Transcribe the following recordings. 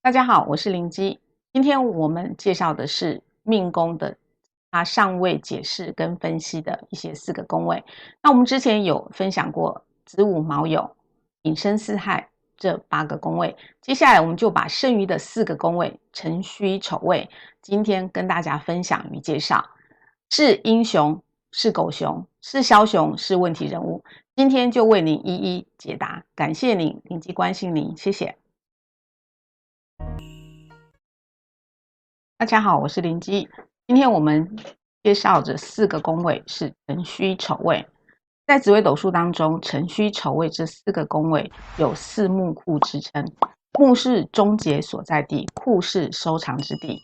大家好，我是林基。今天我们介绍的是命宫的它尚未解释跟分析的一些4个宫位。那我们之前有分享过子午卯酉、寅申巳亥这8个宫位，接下来我们就把剩余的4个宫位辰戌丑未，今天跟大家分享与介绍。是英雄，是狗熊，是枭雄，是问题人物。今天就为您一一解答。感谢您，林基关心您，谢谢。大家好，我是林基。今天我们介绍这4个宫位是辰戌丑未。在紫微斗数当中，辰戌丑未这4个宫位有4木库之称。木是终结所在地，库是收藏之地，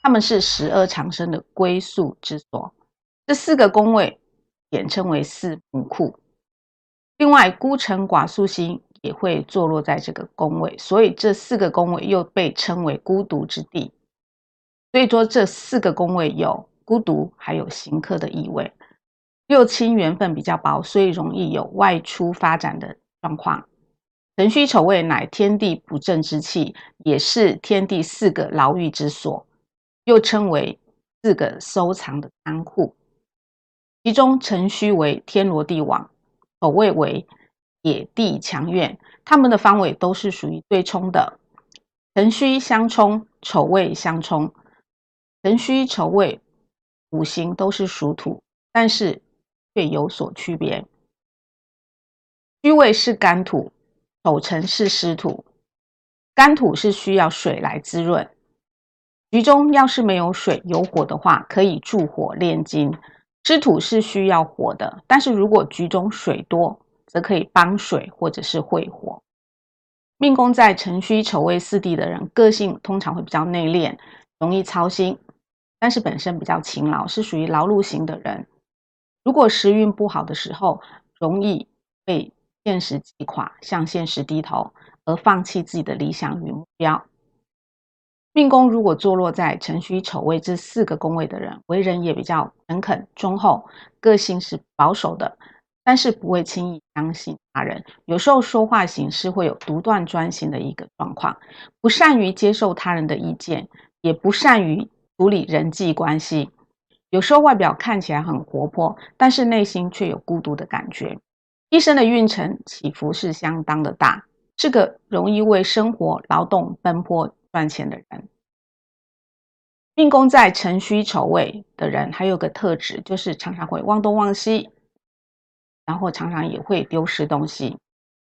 它们是12长生的归宿之所。这4个宫位简称为4木库。另外，孤辰寡宿星也会坐落在这个宫位，所以这4个宫位又被称为孤独之地。所以说这4个宫位有孤独还有刑克的意味。六亲缘分比较薄，所以容易有外出发展的状况。辰戌丑未乃天地不正之气，也是天地4个牢狱之所，又称为4个收藏的仓库。其中辰戌为天罗地网，丑未为野地墙院，它们的方位都是属于对冲的。辰戌相冲，丑未相冲。辰戌丑未五行都是属土，但是却有所区别。戌未是干土，丑辰是湿土。干土是需要水来滋润，局中要是没有水有火的话，可以助火炼金。湿土是需要火的，但是如果局中水多，则可以帮水或者是会火。命宫在辰戌丑未4地的人，个性通常会比较内敛，容易操心，但是本身比较勤劳，是属于劳碌型的人。如果时运不好的时候，容易被现实击垮，向现实低头，而放弃自己的理想与目标。命宫如果坐落在辰戌丑未这4个宫位的人，为人也比较诚恳忠厚，个性是保守的，但是不会轻易相信他人，有时候说话行事会有独断专行的一个状况，不善于接受他人的意见，也不善于处理人际关系。有时候外表看起来很活泼，但是内心却有孤独的感觉。一生的运程起伏是相当的大，是个容易为生活劳动奔波赚钱的人。命宫在辰戌丑未的人还有个特质，就是常常会忘东忘西，然后常常也会丢失东西。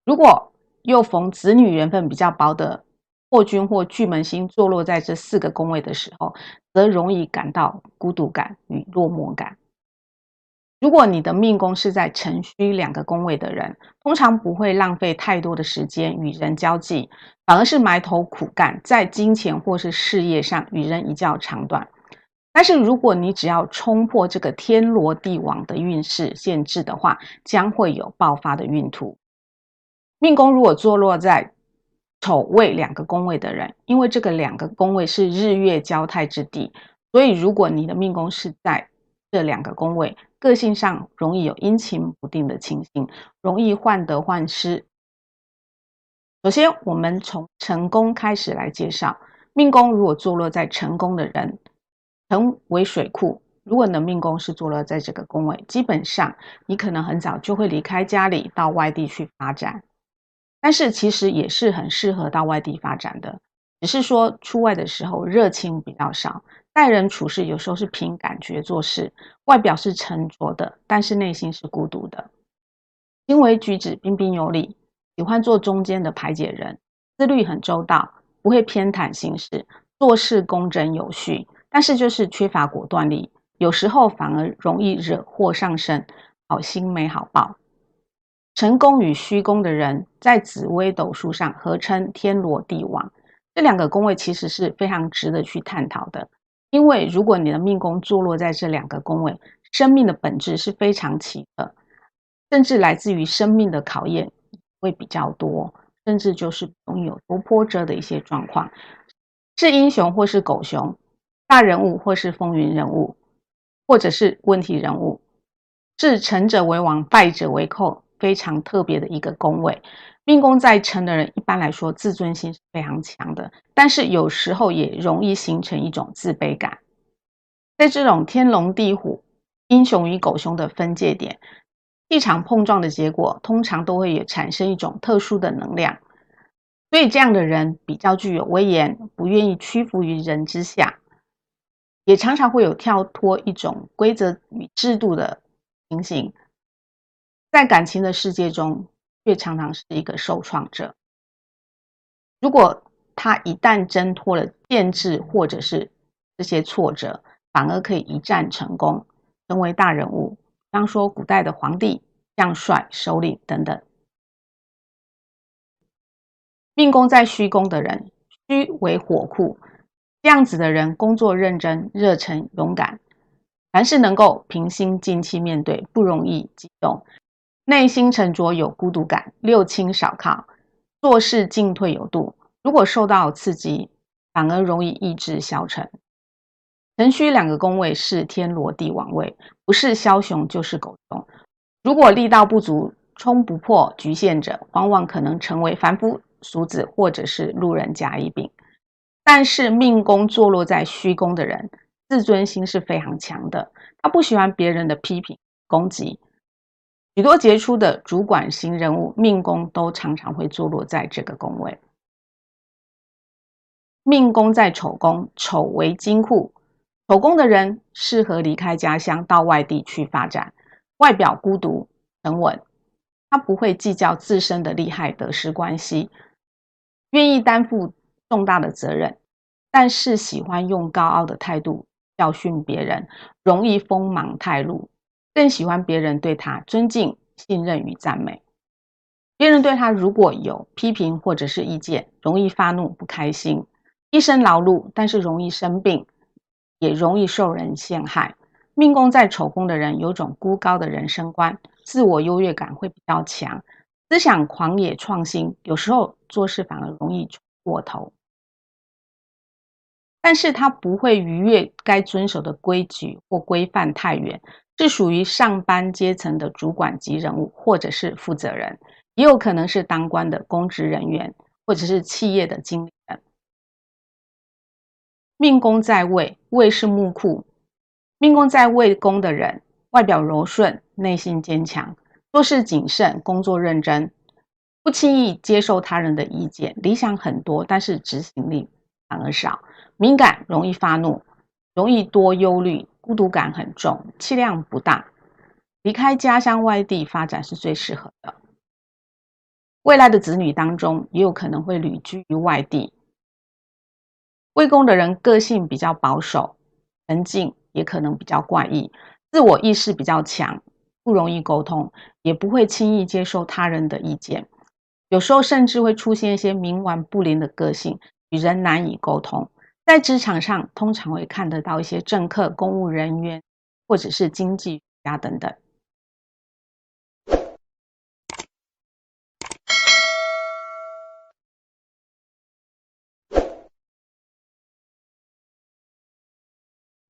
如果又逢子女缘分比较薄的破军或巨门星坐落在这4个宫位的时候，则容易感到孤独感与落寞感。如果你的命宫是在辰戌2个宫位的人，通常不会浪费太多的时间与人交际，反而是埋头苦干，在金钱或是事业上与人一较长短。但是如果你只要冲破这个天罗地网的运势限制的话，将会有爆发的运途。命宫如果坐落在丑未2个宫位的人，因为这个2个宫位是日月交泰之地，所以如果你的命宫是在这2个宫位，个性上容易有阴晴不定的情形，容易患得患失。首先我们从辰宫开始来介绍。命宫如果坐落在辰宫的人，辰为水库，如果你的命宫是坐落在这个宫位，基本上你可能很早就会离开家里到外地去发展，但是其实也是很适合到外地发展的，只是说出外的时候热情比较少，待人处事有时候是凭感觉做事，外表是沉着的，但是内心是孤独的。行为举止彬彬有礼，喜欢做中间的排解人，思虑很周到，不会偏袒行事，做事公正有序，但是就是缺乏果断力，有时候反而容易惹祸上身，好心没好报。辰宫与戌宫的人在紫微斗数上合称天罗地网，这2个宫位其实是非常值得去探讨的，因为如果你的命宫坐落在这2个宫位，生命的本质是非常奇特，甚至来自于生命的考验会比较多，甚至就是容易有多波折的一些状况，是英雄或是狗熊，大人物或是风云人物，或者是问题人物，是成者为王，败者为寇，非常特别的一个宫位。命宫在辰的人一般来说自尊心是非常强的，但是有时候也容易形成一种自卑感。在这种天龙地虎、英雄与狗熊的分界点，气场碰撞的结果通常都会产生一种特殊的能量，所以这样的人比较具有威严，不愿意屈服于人之下，也常常会有跳脱一种规则与制度的情形，在感情的世界中却常常是一个受创者。如果他一旦挣脱了限制或者是这些挫折，反而可以一战成功，成为大人物，比方说古代的皇帝、将帅、首领等等。命宫在戌宫的人，戌为火库，这样子的人工作认真、热忱、勇敢，凡是能够平心静气面对，不容易激动，内心沉着有孤独感，六亲少靠，做事进退有度。如果受到刺激，反而容易意志消沉。辰戌两个宫位是天罗地网位，不是枭雄就是狗熊。如果力道不足、冲不破局限者，往往可能成为凡夫俗子或者是路人甲乙丙。但是命宫坐落在戌宫的人，自尊心是非常强的，他不喜欢别人的批评攻击。许多杰出的主管型人物命宫都常常会坐落在这个宫位。命宫在丑宫，丑为金库，丑宫的人适合离开家乡到外地去发展，外表孤独沉稳，他不会计较自身的利害得失关系，愿意担负重大的责任，但是喜欢用高傲的态度教训别人，容易锋芒太露，更喜欢别人对他尊敬、信任与赞美。别人对他如果有批评或者是意见，容易发怒不开心，一身劳碌，但是容易生病，也容易受人陷害。命宫在丑宫的人有种孤高的人生观，自我优越感会比较强，思想狂野创新，有时候做事反而容易过头。但是他不会逾越该遵守的规矩或规范太远，是属于上班阶层的主管级人物或者是负责人，也有可能是当官的公职人员或者是企业的经理人。命宫在未，未是木库，命宫在未宫的人，外表柔顺，内心坚强，做事谨慎，工作认真，不轻易接受他人的意见，理想很多，但是执行力反而少，敏感，容易发怒，容易多忧虑，孤独感很重，气量不大，离开家乡外地发展是最适合的。未来的子女当中也有可能会旅居于外地。未宫的人个性比较保守、沉静，也可能比较怪异，自我意识比较强，不容易沟通，也不会轻易接受他人的意见，有时候甚至会出现一些冥顽不灵的个性，与人难以沟通。在职场上通常会看得到一些政客、公务人员或者是经济学家等等。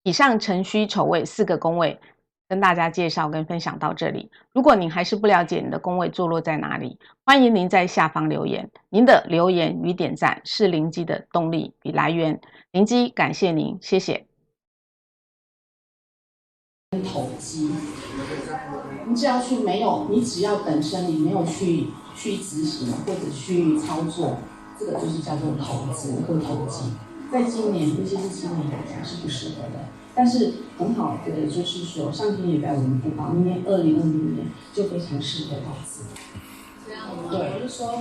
以上辰戌丑未4个宫位跟大家介绍跟分享到这里。如果您还是不了解你的宫位坐落在哪里，欢迎您在下方留言。您的留言与点赞是灵机的动力与来源。灵机感谢您，谢谢。投机，你只要去没有，你只要本身你没有去执行或者去操作，这个就是叫做投资或投机。在今年，尤其是今年来讲是不适合的。但是很好的就是说，上天也在我们布告，明年2020年就非常适合投资。这样吗？对，我就说。